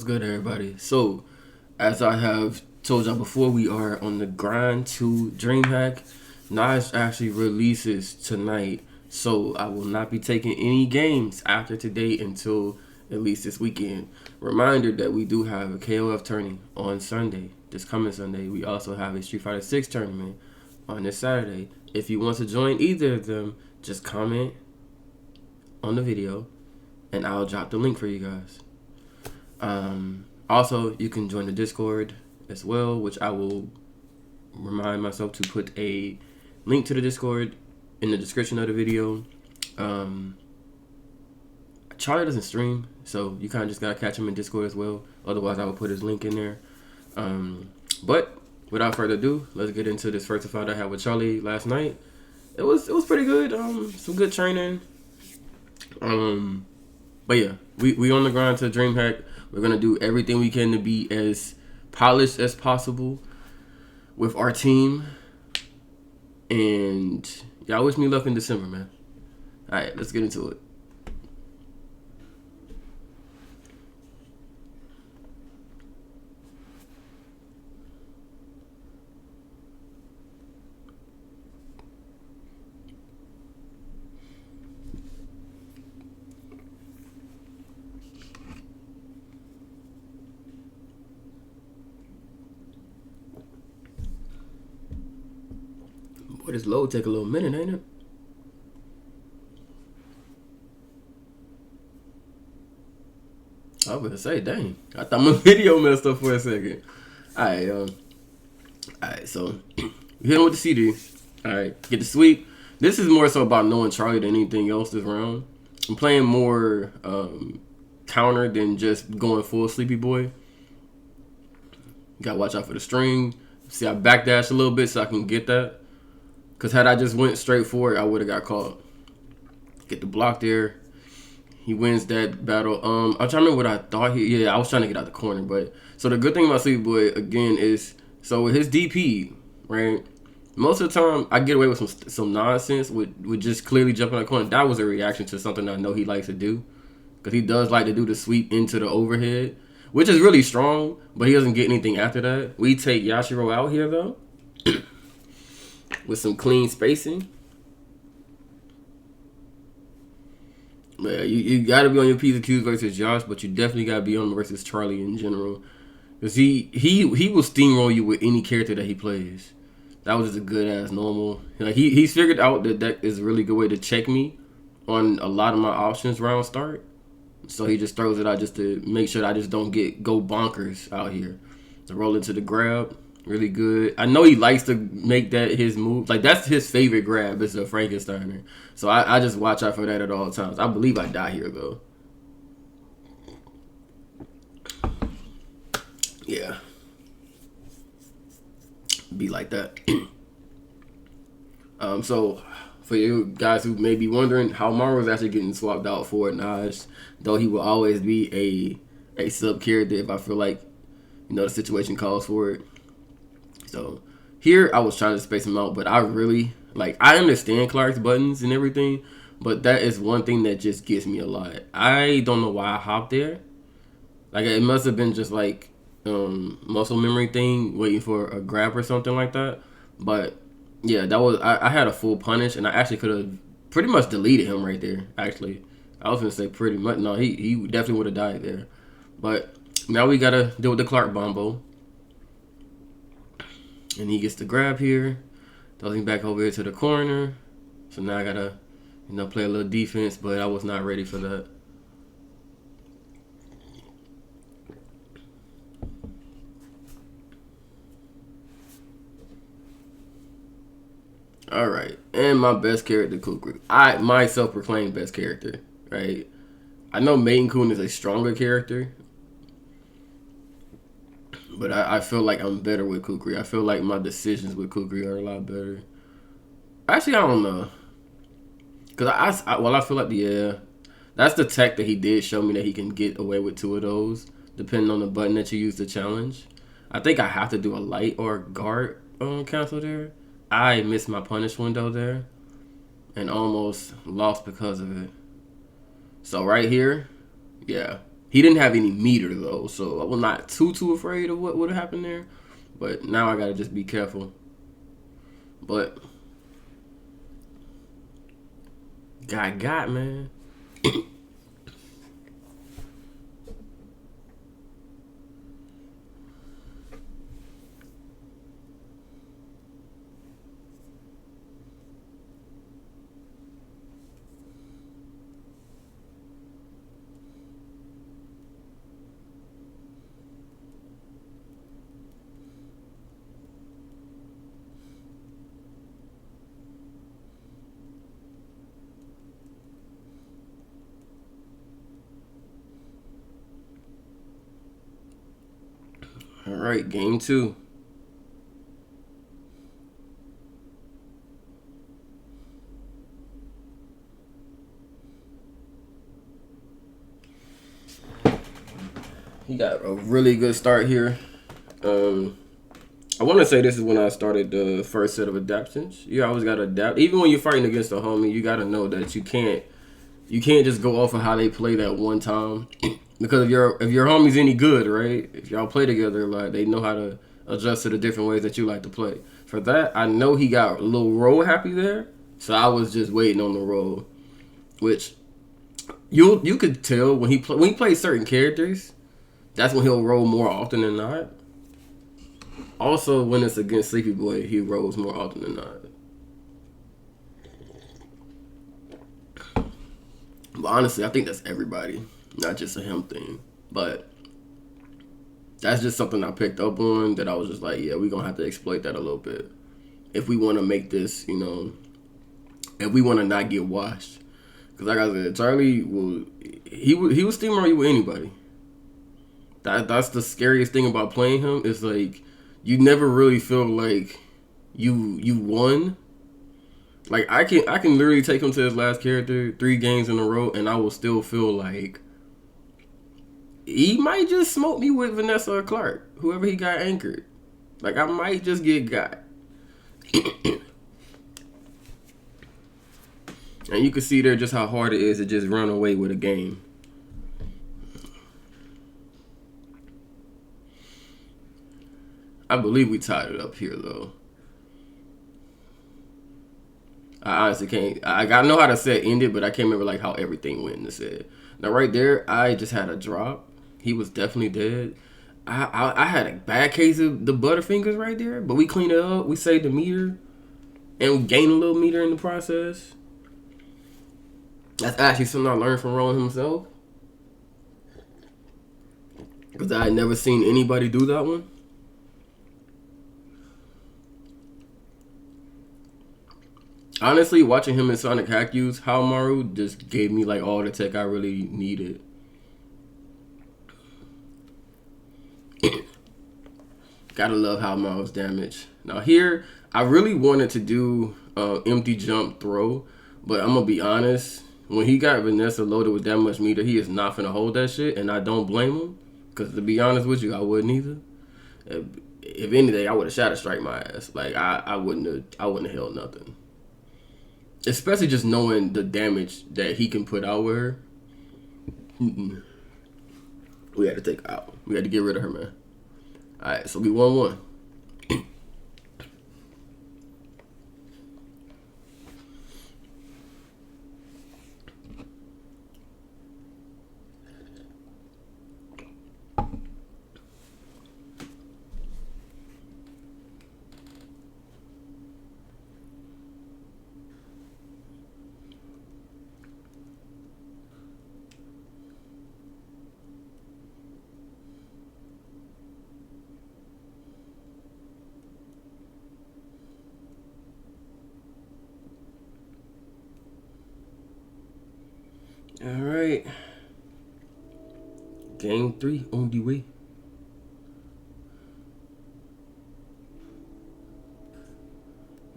What's good, everybody? So, as I have told y'all before, we are on the grind to DreamHack. Nas actually releases tonight, so I will not be taking any games after today until at least this weekend. Reminder that we do have a KOF tourney on Sunday, this coming Sunday. We also have a Ft5 Vs tournament on this Saturday. If you want to join either of them, just comment on the video and I'll drop the link for you guys. Also, you can join the Discord as well, which I will remind myself to put a link to the Discord in the description of the video. Charlie doesn't stream, so you kind of just gotta catch him in Discord as well. Otherwise, I will put his link in there. But without further ado, let's get into this first fight I had with Charlie last night. It was pretty good. Some good training. But yeah, we on the grind to DreamHack. We're gonna do everything we can to be as polished as possible with our team. And y'all wish me luck in December, man. All right, let's get into it. Boy, this load take a little minute, ain't it? I was gonna say, dang, I thought my video messed up for a second. Alright, so we hit him with the CD. Alright, get the sweep. This is more so about knowing Charlie than anything else this round. I'm playing more counter than just going full sleepy boy. You gotta watch out for the string. See, I backdash a little bit so I can get that. Because had I just went straight for it, I would have got caught. Get the block there. He wins that battle. I'm trying to remember what I thought. I was trying to get out the corner. But so the good thing about Sleepy Boy, again, is so with his DP, right? Most of the time, I get away with some nonsense with just clearly jumping out the corner. That was a reaction to something I know he likes to do. Because he does like to do the sweep into the overhead, which is really strong. But he doesn't get anything after that. We take Yashiro out here, though. With some clean spacing. Yeah, you got to be on your P's and Q's versus Josh, but you definitely got to be on versus Charlie in general. Because he will steamroll you with any character that he plays. That was just a good-ass normal. Like he's figured out that that is a really good way to check me on a lot of my options round start. So he just throws it out just to make sure that I just don't go bonkers out here. To roll into the grab. Really good. I know he likes to make that his move. Like, that's his favorite grab is a Frankensteiner. So I just watch out for that at all times. I believe I die here, though. Yeah. Be like that. So, for you guys who may be wondering how Maro's actually getting swapped out for Naj, though he will always be a sub character if I feel like, the situation calls for it. So here I was trying to space him out, but I really I understand Clark's buttons and everything, but that is one thing that just gets me a lot. I don't know why I hopped there. It must have been just muscle memory thing, waiting for a grab or something like that. But yeah, that was I had a full punish, and I actually could have pretty much deleted him right there. Actually, I was gonna say pretty much. No, he definitely would have died there. But now we gotta deal with the Clark Bombo. And he gets the grab here. Throws him back over here to the corner. So now I gotta, play a little defense, but I was not ready for that. Alright. And my best character, Kukri. My self-proclaimed best character, right? I know Maiden Kun is a stronger character. But I feel like I'm better with Kukri. I feel like my decisions with Kukri are a lot better. Actually, I don't know. Because I feel like, that's the tech that he did show me that he can get away with 2 of those, depending on the button that you use to challenge. I think I have to do a light or guard cancel there. I missed my punish window there and almost lost because of it. So right here, yeah, He didn't have any meter though, so I was not too afraid of what would have happened there. But now I gotta just be careful. But got man. All right, game 2. He got a really good start here. I want to say this is when I started the first set of adaptations. You always got to adapt. Even when you're fighting against a homie, you got to know that you can't just go off of how they play that one time. Because if your homie's any good, right? If y'all play together, like, they know how to adjust to the different ways that you like to play. For that, I know he got a little roll happy there, so I was just waiting on the roll, which you could tell when he plays certain characters, that's when he'll roll more often than not. Also, when it's against Sleepy Boy, he rolls more often than not. But honestly, I think that's everybody, not just a him thing. But that's just something I picked up on that I was just like, yeah, we're going to have to exploit that a little bit. If we want to make this, if we want to not get washed. Because like I said, Charlie, he will steamroll you with anybody. That's the scariest thing about playing him. Is like, you never really feel like you won. Like, I can literally take him to his last character 3 games in a row, and I will still feel like he might just smoke me with Vanessa or Clark, whoever he got anchored. Like, I might just get got. And you can see there just how hard it is to just run away with a game. I believe we tied it up here, though. I honestly can't. I gotta know how to set ended, but I can't remember like how everything went in the set. Now right there, I just had a drop. He was definitely dead. I had a bad case of the Butterfingers right there, but we cleaned it up. We saved the meter, and we gained a little meter in the process. That's actually something I learned from Rowan himself, because I had never seen anybody do that one. Honestly, watching him in Sonic Hack use Haomaru just gave me like all the tech I really needed. Gotta love Haomaru's damage. Now here, I really wanted to do empty jump throw, but I'm gonna be honest. When he got Vanessa loaded with that much meter, he is not finna hold that shit, and I don't blame him. Because to be honest with you, I wouldn't either. If anything, I would have shot a strike my ass. Like I wouldn't have held nothing. Especially just knowing the damage that he can put out with her. We had to take her out. We had to get rid of her, man. Alright, so we 1-1. Alright. Game 3 on the way.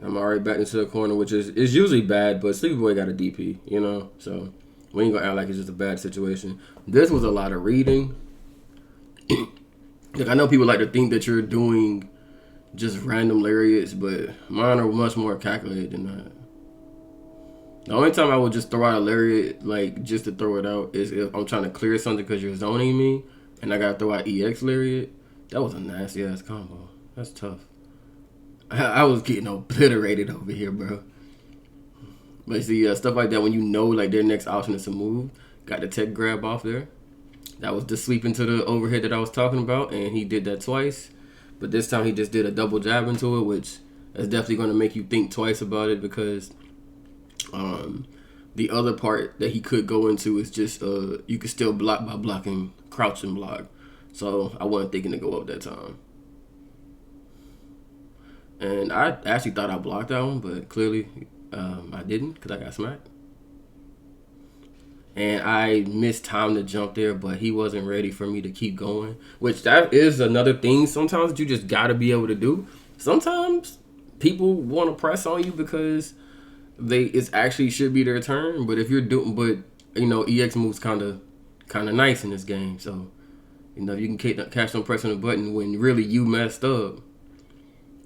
I'm already back into the corner, which is usually bad, but Sleepy Boy got a DP, so we ain't gonna act like it's just a bad situation. This was a lot of reading. Like, I know people like to think that you're doing just random lariats, but mine are much more calculated than that. The only time I would just throw out a lariat, like just to throw it out, is if I'm trying to clear something because you're zoning me, and I gotta throw out EX lariat. That was a nasty ass combo. That's tough. I was getting obliterated over here, bro. But see, stuff like that, when you know like their next option is to move, got the tech grab off there. That was the sweep into the overhead that I was talking about, and he did that twice. But this time he just did a double jab into it, which is definitely going to make you think twice about it, because the other part that he could go into is just you could still block by blocking crouch and block. So I wasn't thinking to go up that time. And I actually thought I blocked that one, but clearly I didn't because I got smacked. And I missed time to jump there, but he wasn't ready for me to keep going. Which that is another thing sometimes you just got to be able to do. Sometimes people want to press on you because it's actually should be their turn. But if you're doing, but you know, EX moves kind of nice in this game. So you know, you can catch them pressing the button when really you messed up.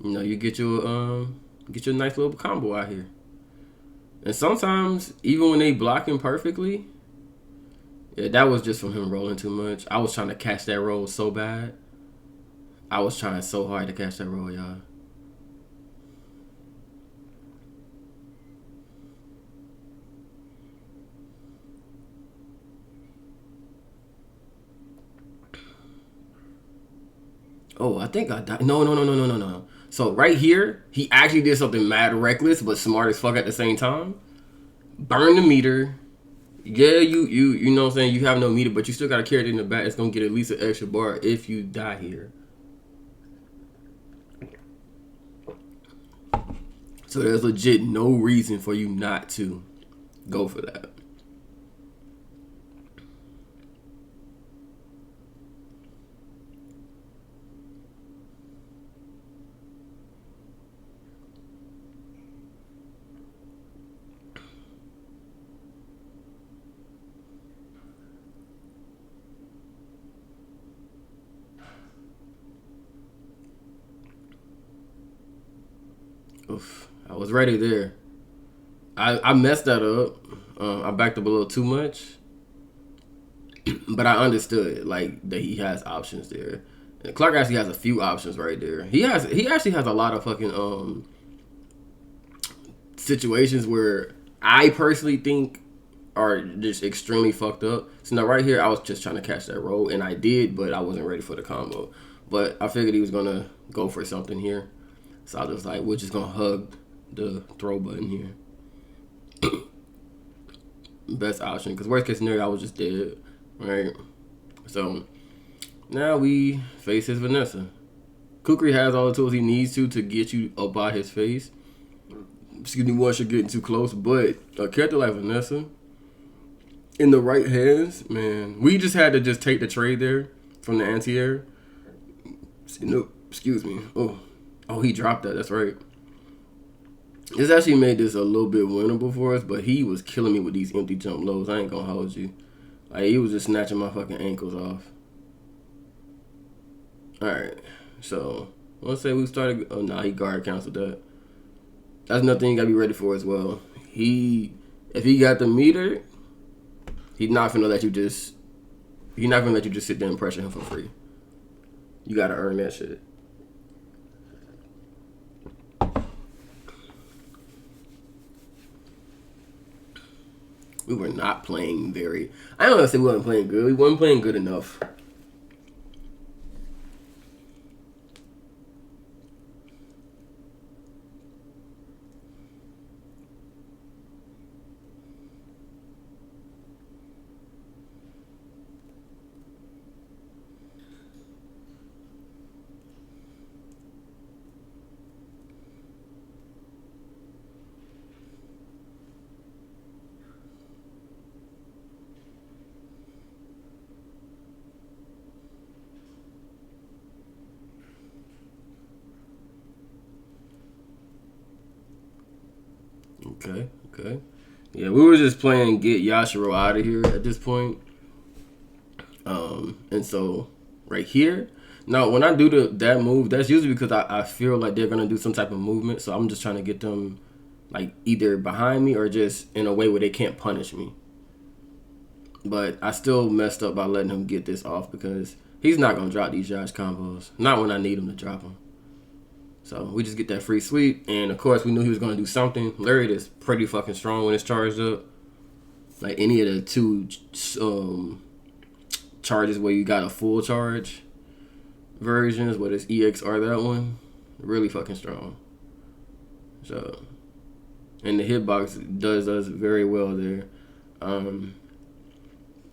You know, you get your nice little combo out here. And sometimes, even when they blocking perfectly, yeah, that was just from him rolling too much. I was trying to catch that roll so bad. I was trying so hard to catch that roll, y'all. Oh, I think I died. No. So right here, he actually did something mad reckless, but smart as fuck at the same time. Burn the meter. Yeah, you know what I'm saying? You have no meter, but you still gotta carry it in the back. It's gonna get at least an extra bar if you die here. So there's legit no reason for you not to go for that. Oof, I was ready there. I messed that up. I backed up a little too much, but I understood like that he has options there. And Clark actually has a few options right there. He actually has a lot of fucking situations where I personally think are just extremely fucked up. So now right here, I was just trying to catch that roll, and I did, but I wasn't ready for the combo. But I figured he was gonna go for something here. So I was like, we're just gonna hug the throw button here. Best option, because worst case scenario, I was just dead, right? So now we face his Vanessa. Kukri has all the tools he needs to get you up by his face. Excuse me, once you're getting too close, but a character like Vanessa in the right hands, man, we just had to just take the trade there from the anti-air. No, excuse me. Oh, he dropped that. That's right. This actually made this a little bit winnable for us, but he was killing me with these empty jump lows. I ain't gonna hold you. Like, he was just snatching my fucking ankles off. Alright. So, let's say we started... Oh, nah, he guard canceled that. That's another thing you gotta be ready for as well. If he got the meter, he's not gonna let you just... He's not gonna let you just sit there and pressure him for free. You gotta earn that shit. We were not playing very... I don't want to say we weren't playing good. We weren't playing good enough. Okay. Yeah, we were just playing get Yashiro out of here at this point. And so right here, now when I do that move, that's usually because I feel like they're gonna do some type of movement. So I'm just trying to get them like either behind me or just in a way where they can't punish me. But I still messed up by letting him get this off because he's not gonna drop these Josh combos. Not when I need him to drop them. So we just get that free sweep, and of course we knew he was gonna do something. Lariat is pretty fucking strong when it's charged up. Like any of the two charges where you got a full charge versions, whether it's EX or that one, really fucking strong. So, and the hitbox does us very well there.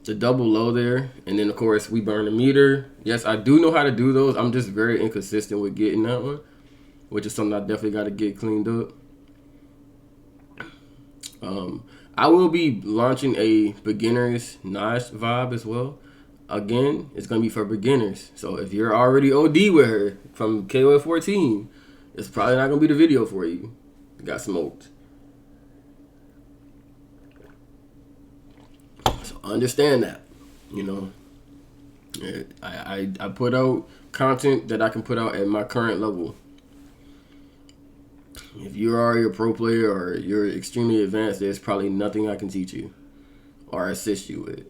The double low there, and then of course we burn the meter. Yes, I do know how to do those. I'm just very inconsistent with getting that one, which is something I definitely got to get cleaned up. I will be launching a beginner's Nash vibe as well. Again, it's going to be for beginners. So if you're already OD with her from KOF 14, it's probably not going to be the video for you. You got smoked. So understand that, you know. I put out content that I can put out at my current level. If you're already a pro player or you're extremely advanced, there's probably nothing I can teach you or assist you with.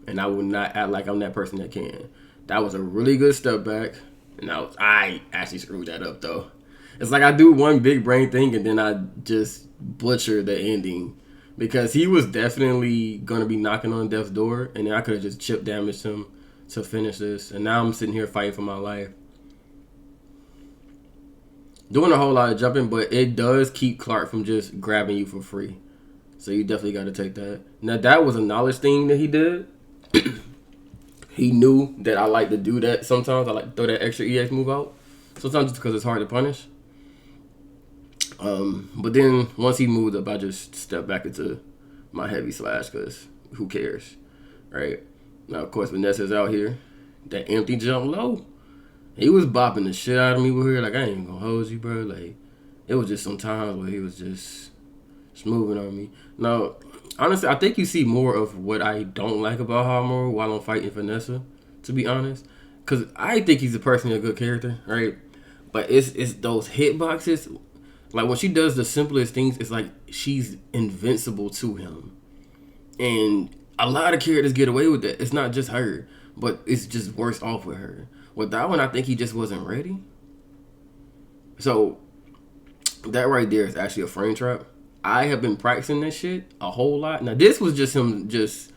And I will not act like I'm that person that can. That was a really good step back. And I actually screwed that up, though. It's like I do one big brain thing and then I just butcher the ending. Because he was definitely going to be knocking on death's door. And then I could have just chip damaged him to finish this. And now I'm sitting here fighting for my life. Doing a whole lot of jumping, but it does keep Clark from just grabbing you for free. So you definitely got to take that. Now, that was a knowledge thing that he did. He knew that I like to do that sometimes. I like to throw that extra EX move out. Sometimes just because it's hard to punish. But then once he moved up, I just stepped back into my heavy slash because who cares, right? Now, of course, Vanessa's out here. That empty jump low. He was bopping the shit out of me with her. Like, I ain't gonna hold you, bro. Like, it was just some times where he was just smoothing on me. Now, honestly, I think you see more of what I don't like about Hammer while I'm fighting Vanessa, to be honest. Because I think he's a personally a good character, right? But it's those hitboxes. Like, when she does the simplest things, it's like she's invincible to him. And a lot of characters get away with that. It's not just her, but it's just worse off with her. With that one, I think he just wasn't ready. So, that right there is actually a frame trap. I have been practicing this shit a whole lot. Now, this was just him just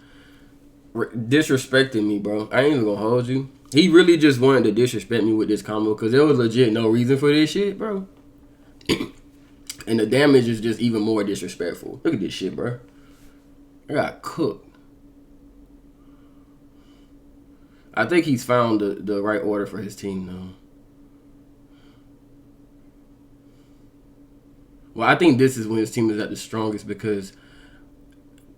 disrespecting me, bro. I ain't even gonna hold you. He really just wanted to disrespect me with this combo because there was legit no reason for this shit, bro. And the damage is just even more disrespectful. Look at this shit, bro. I got cooked. I think he's found the right order for his team, though. Well, I think this is when his team is at the strongest because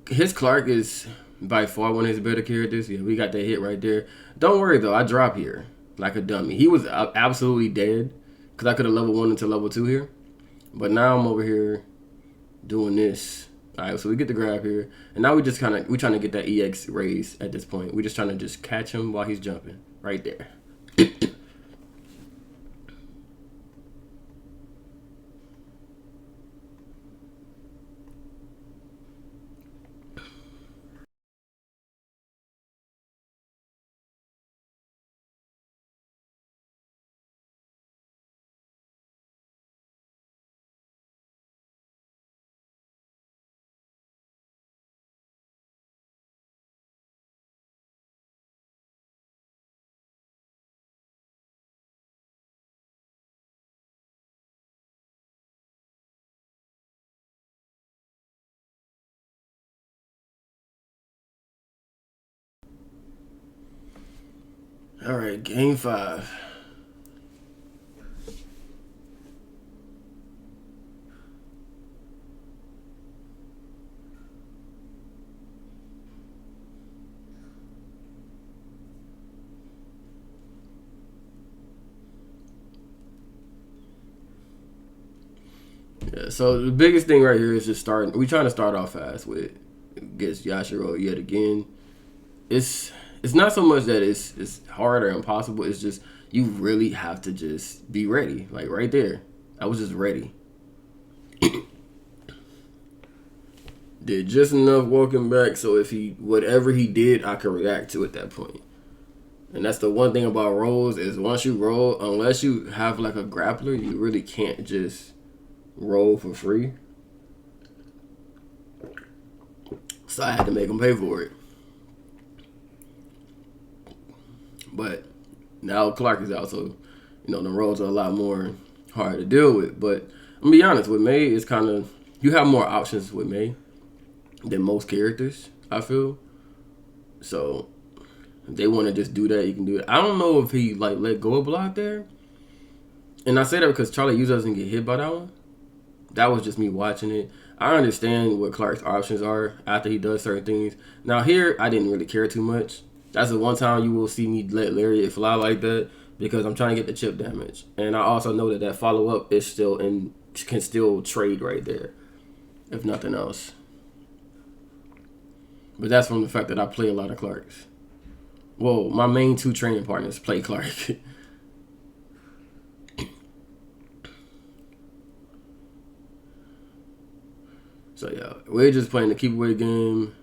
his Clark is by far one of his better characters. Yeah, we got that hit right there. Don't worry, though. I drop here like a dummy. He was absolutely dead because I could have level 1 into level 2 here. But now I'm over here doing this. All right, so we get the grab here. And now we trying to get that EX raise at this point. We're just trying to just catch him while he's jumping. Right there. All right, game 5. Yeah, so the biggest thing right here is just starting. We're trying to start off fast with against Yashiro yet again. It's not so much that it's hard or impossible. It's just you really have to just be ready, like right there. I was just ready. Did just enough walking back so if whatever he did, I could react to at that point. And that's the one thing about rolls is once you roll, unless you have like a grappler, you really can't just roll for free. So I had to make him pay for it. But now Clark is out, so the rolls are a lot more hard to deal with. But I'm gonna be honest, with May, it's kind of you have more options with May than most characters, I feel. So if they want to just do that, you can do it. I don't know if he like let go of block there. And I say that because Charlie usually doesn't get hit by that one. That was just me watching it. I understand what Clark's options are after he does certain things. Now here, I didn't really care too much. That's the one time you will see me let Lariat fly like that because I'm trying to get the chip damage. And I also know that follow-up is still can still trade right there, if nothing else. But that's from the fact that I play a lot of Clarks. Well, my main 2 training partners play Clark. So yeah, we're just playing the keep away game.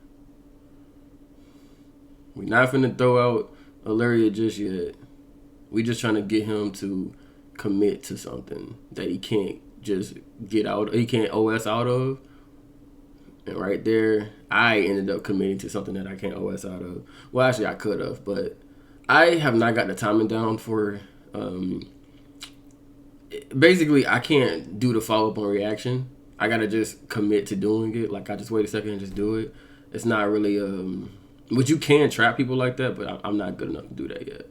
We're not finna throw out a Lariat just yet. We just trying to get him to commit to something that he can't just get out. He can't OS out of. And right there, I ended up committing to something that I can't OS out of. Well, actually, I could have, but I have not got the timing down for. Basically, I can't do the follow up on reaction. I gotta just commit to doing it. Like I just wait a second and just do it. It's not really but you can trap people like that, but I'm not good enough to do that yet.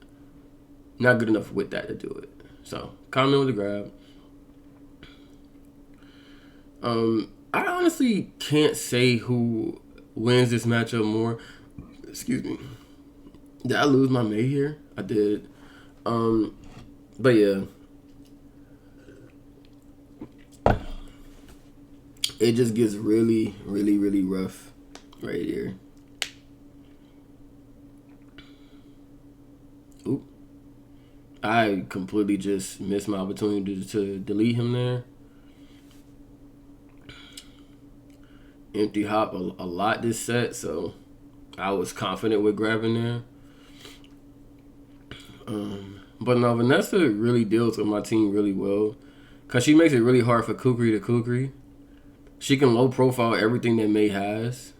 Not good enough with that to do it. So comment with the grab. I honestly can't say who wins this matchup more. Excuse me. Did I lose my May here? I did. But yeah. It just gets really, really, really rough right here. Oop. I completely just missed my opportunity to delete him there. Empty hop a lot this set, so I was confident with grabbing there. But no, Vanessa really deals with my team really well because she makes it really hard for Kukri to Kukri. She can low profile everything that May has.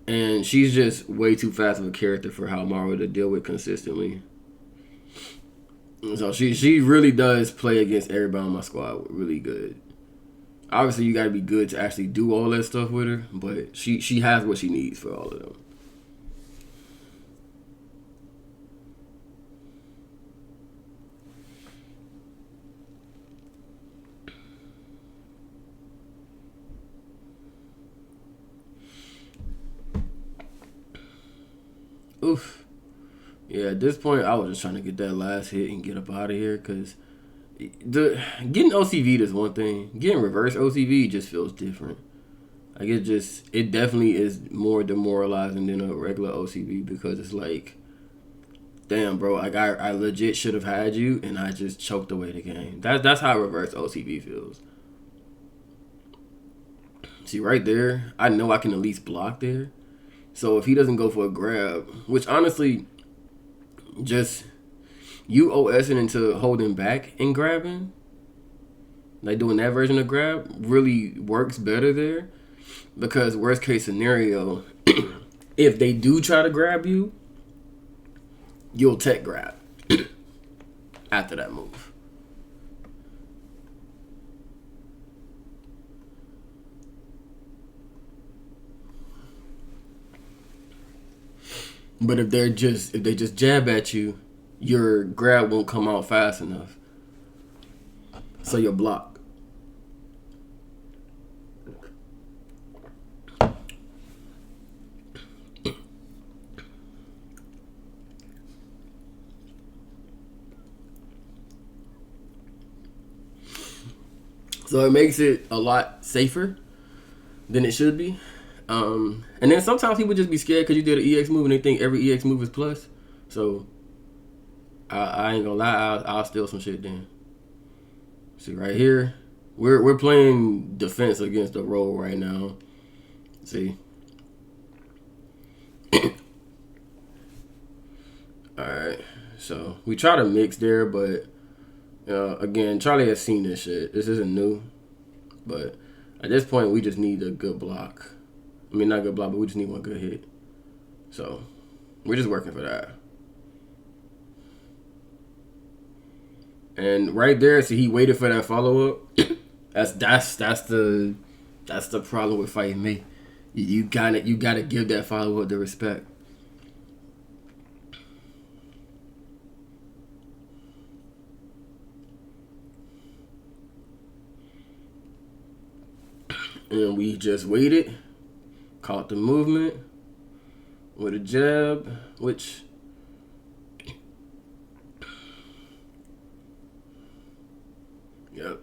And she's just way too fast of a character for how Mario to deal with consistently. So she really does play against everybody on my squad really good. Obviously, you got to be good to actually do all that stuff with her, but she has what she needs for all of them. Oof. Yeah, at this point, I was just trying to get that last hit and get up out of here because getting OCV'd is one thing. Getting reverse OCV just feels different. Like it definitely is more demoralizing than a regular OCV because it's like, damn, bro, like I legit should have had you and I just choked away the game. That's how reverse OCV feels. See, right there, I know I can at least block there. So if he doesn't go for a grab, which honestly, just you OSing into holding back and grabbing, like doing that version of grab, really works better there. Because worst case scenario, if they do try to grab you, you'll tech grab after that move. But if they just jab at you, your grab won't come out fast enough. So you'll block. So it makes it a lot safer than it should be. And then sometimes people just be scared because you did an EX move and they think every EX move is plus. So I ain't gonna lie, I'll steal some shit then. See right here, we're playing defense against the roll right now. See. All right. So we try to mix there, but again, Charlie has seen this shit. This isn't new, but at this point, we just need a good block. I mean, not a good block, but we just need one good hit. So we're just working for that. And right there, see, he waited for that follow up. That's the problem with fighting me. You gotta give that follow up the respect. And we just waited, caught the movement with a jab, which yep.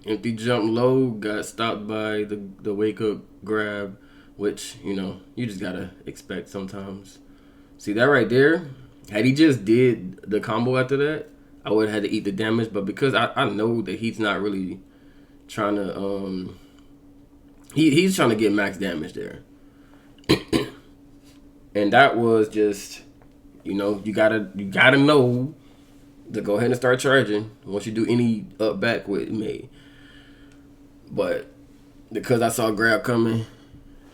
Empty jump low, got stopped by the wake up grab, which, you know, you just gotta expect sometimes. See that right there? Had he just did the combo after that, I would have had to eat the damage, but because I know that he's not really trying to he's trying to get max damage there. And that was just, you know, you gotta know to go ahead and start charging once you do any up back with me. But because I saw grab coming,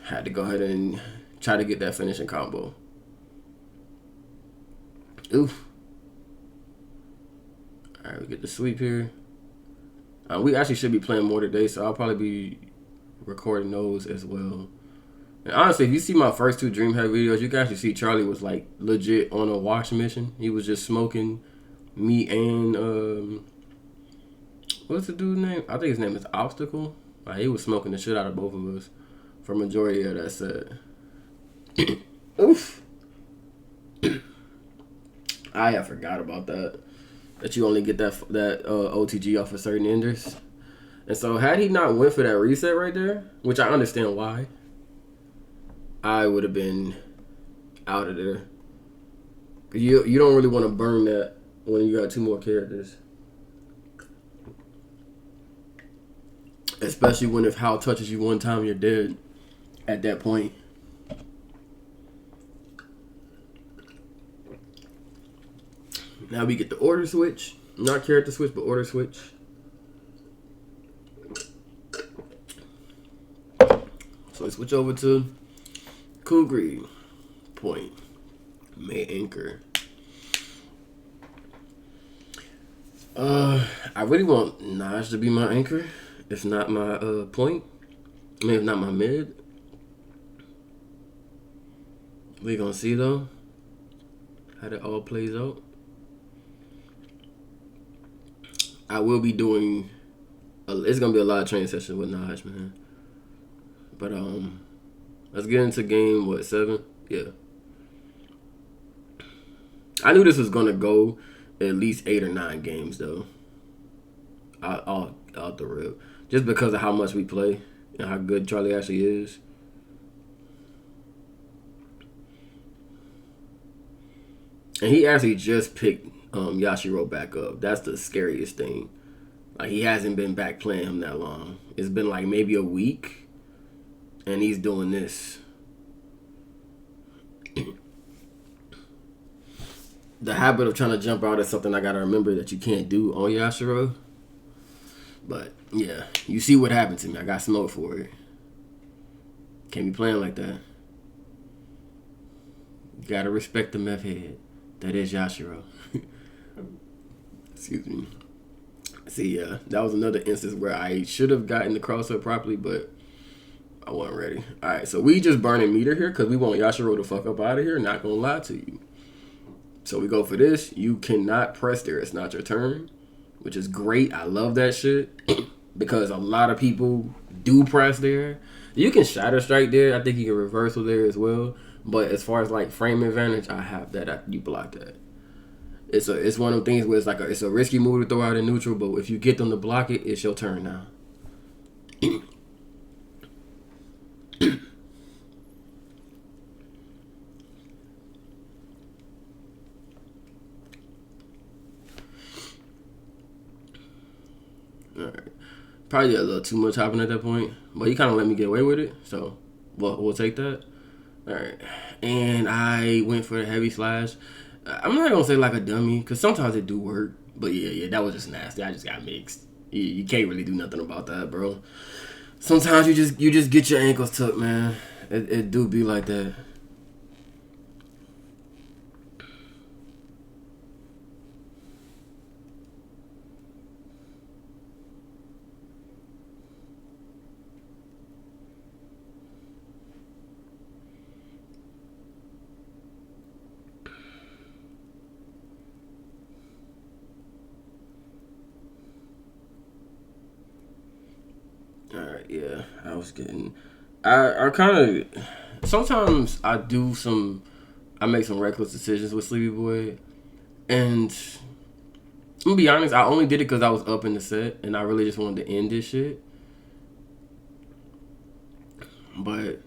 had to go ahead and try to get that finishing combo. Oof. Alright, we get the sweep here. We actually should be playing more today, so I'll probably be recording those as well. And honestly, if you see my first two DreamHack videos, you can actually see Charlie was like legit on a wash mission. He was just smoking me and what's the dude's name? I think his name is Obstacle. Like, he was smoking the shit out of both of us for majority of that set. Oof. I forgot about that. That you only get that OTG off of certain enders. And so had he not went for that reset right there, which I understand why, I would have been out of there. You don't really want to burn that when you got two more characters. Especially when if Hal touches you one time, you're dead at that point. Now we get the order switch. Not character switch, but order switch. So we switch over to Kugri point. May anchor. I really want Naj to be my anchor. If not my point. I mean, if not my mid. We gonna see though how that all plays out. I will be doing. It's gonna be a lot of training sessions with Naj, man. But let's get into game 7. Yeah. I knew this was gonna go at least 8 or 9 games though. Out the rip, just because of how much we play and how good Charlie actually is. And he actually just picked Yashiro back up. That's the scariest thing. Like, he hasn't been back playing him that long. It's been like maybe a week, and he's doing this. The habit of trying to jump out is something I gotta remember that you can't do on Yashiro. But yeah, you see what happened to me. I got smoked for it. Can't be playing like that. You gotta respect the meth head. That is Yashiro. Excuse me. See, that was another instance where I should have gotten the cross-up properly, but I wasn't ready. Alright, so we just burning meter here because we want Yashiro to fuck up out of here. Not gonna lie to you. So we go for this. You cannot press there. It's not your turn, which is great. I love that shit because a lot of people do press there. You can shatter strike there. I think you can reversal there as well. But as far as like frame advantage, I have that. You block that. It's one of the things where it's like it's a risky move to throw out in neutral, but if you get them to block it, it's your turn now. All right. Probably a little too much hopping at that point, but he kind of let me get away with it, so we'll take that. All right, and I went for the heavy slash. I'm not gonna say like a dummy, because sometimes it do work, but yeah, that was just nasty. I just got mixed. You can't really do nothing about that, bro. Sometimes you just get your ankles tucked, man. It do be like that. Alright, yeah. I kind of, sometimes I make some reckless decisions with Sleepy Boy. And I'm gonna be honest, I only did it because I was up in the set and I really just wanted to end this shit. But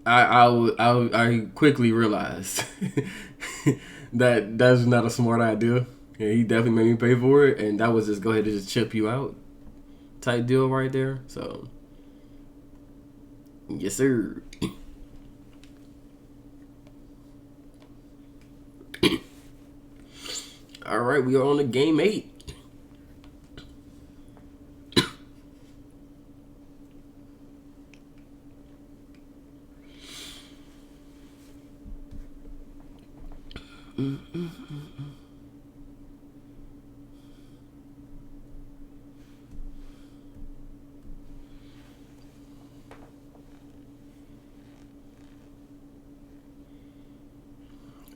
I quickly realized that that's not a smart idea. Yeah, he definitely made me pay for it, and that was just go ahead and just chip you out type deal right there. So, yes, sir. All right, we are on to game 8.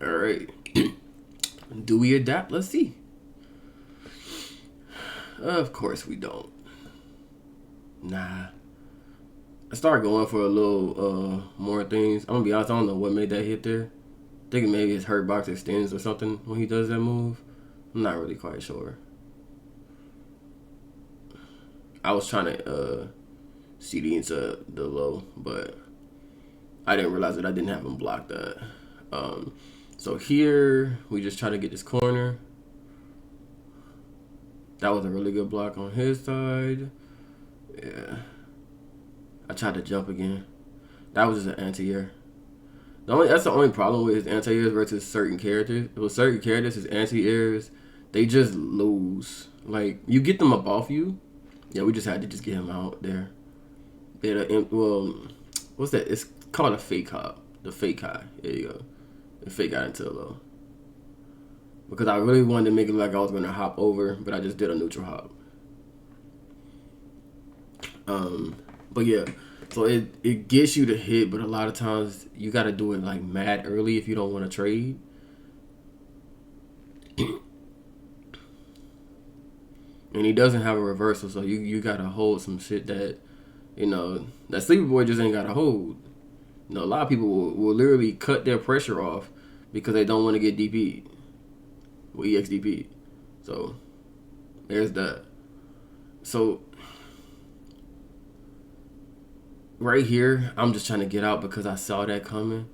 All right. Do we adapt? Let's see. Of course we don't. Nah. I started going for a little more things. I'm gonna be honest, I don't know what made that hit there. I think maybe his hurt box extends or something when he does that move. I'm not really quite sure. I was trying to CD into the low, but I didn't realize that I didn't have him block that. So here, we just try to get this corner. That was a really good block on his side. Yeah. I tried to jump again. That was just an anti-air. That's the only problem with his anti-airs versus certain characters. With certain characters, his anti-airs, they just lose. Like, you get them up off you. Yeah, we just had to just get him out there. Well, what's that? It's called a fake hop. The fake high. There you go. The fake got into a low. Because I really wanted to make it like I was going to hop over, but I just did a neutral hop. But yeah, so it gets you to hit, but a lot of times you got to do it like mad early if you don't want to trade. And he doesn't have a reversal, so you got to hold some shit that, that Sleepy Boy just ain't got to hold. A lot of people will literally cut their pressure off because they don't want to get DP'd. Well, EXDP. So, there's that. So, right here, I'm just trying to get out because I saw that coming.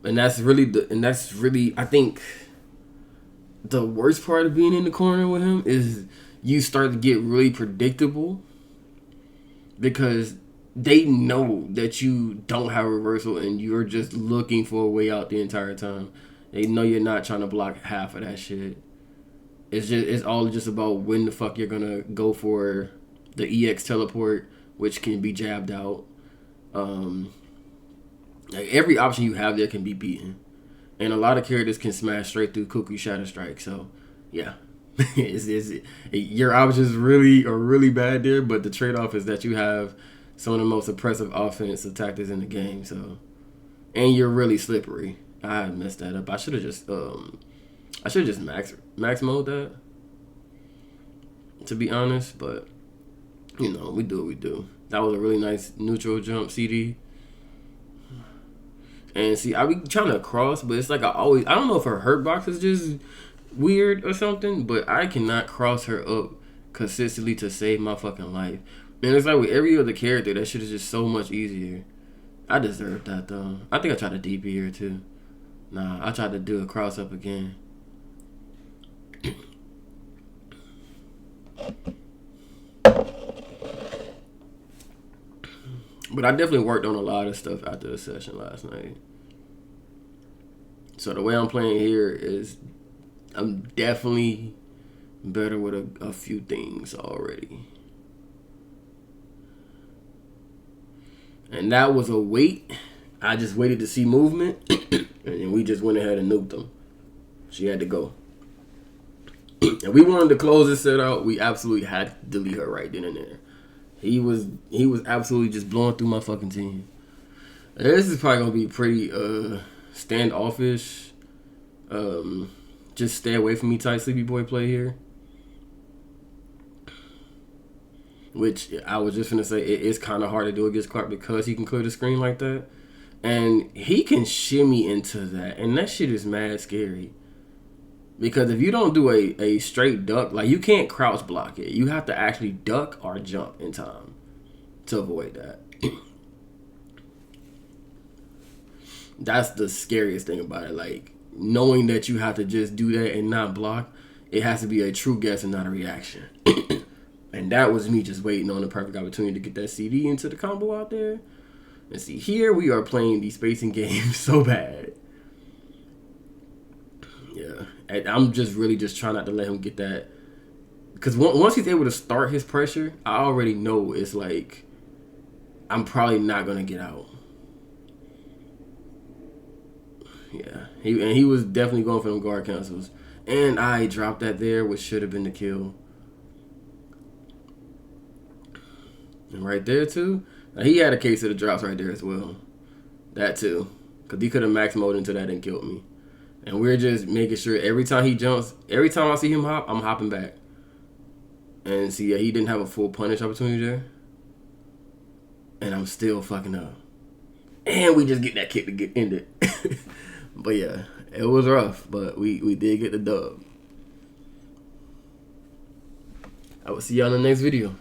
And that's really, I think, the worst part of being in the corner with him is you start to get really predictable because they know that you don't have a reversal and you're just looking for a way out the entire time. They know you're not trying to block half of that shit. It's all just about when the fuck you're gonna go for the EX teleport, which can be jabbed out. Like every option you have there can be beaten, and a lot of characters can smash straight through Cuckoo Shadow Strike. So, yeah, your options really are really bad there, but the trade off is that you have some of the most oppressive offensive tactics in the game. So, and you're really slippery. I messed that up. I should have just max mode that, to be honest. But we do what we do. That was a really nice neutral jump CD. And see, I be trying to cross, but it's like I don't know if her hurt box is just weird or something, but I cannot cross her up consistently to save my fucking life. And it's like with every other character, that shit is just so much easier. I deserve that though. I think I tried to DP here too. Nah, I tried to do a cross up again. But I definitely worked on a lot of stuff after the session last night. So the way I'm playing here is I'm definitely better with a few things already. And that was a wait. I just waited to see movement, and then we just went ahead and nuked them. She had to go. And we wanted to close this set out. We absolutely had to delete her right then and there. He was absolutely just blowing through my fucking team. This is probably gonna be pretty standoffish. Just stay away from me type sleepy boy play here. Which I was just gonna say it's kind of hard to do against Clark because he can clear the screen like that, and he can shimmy into that, and that shit is mad scary. Because if you don't do a straight duck, like you can't crouch block it, you have to actually duck or jump in time to avoid that. That's the scariest thing about it. Like knowing that you have to just do that and not block, it has to be a true guess and not a reaction. And that was me just waiting on the perfect opportunity to get that CD into the combo out there. And see, here we are playing these spacing games so bad. Yeah. And I'm just really just trying not to let him get that. Because once he's able to start his pressure, I already know it's like, I'm probably not going to get out. Yeah. He was definitely going for them guard cancels. And I dropped that there, which should have been the kill. And right there, too. Now, he had a case of the drops right there as well. That, too. Because he could have max mode into that and killed me. And we're just making sure every time he jumps, every time I see him hop, I'm hopping back. And see, yeah, he didn't have a full punish opportunity there. And I'm still fucking up. And we just get that kick to get ended. But, yeah, it was rough. But we did get the dub. I will see y'all in the next video.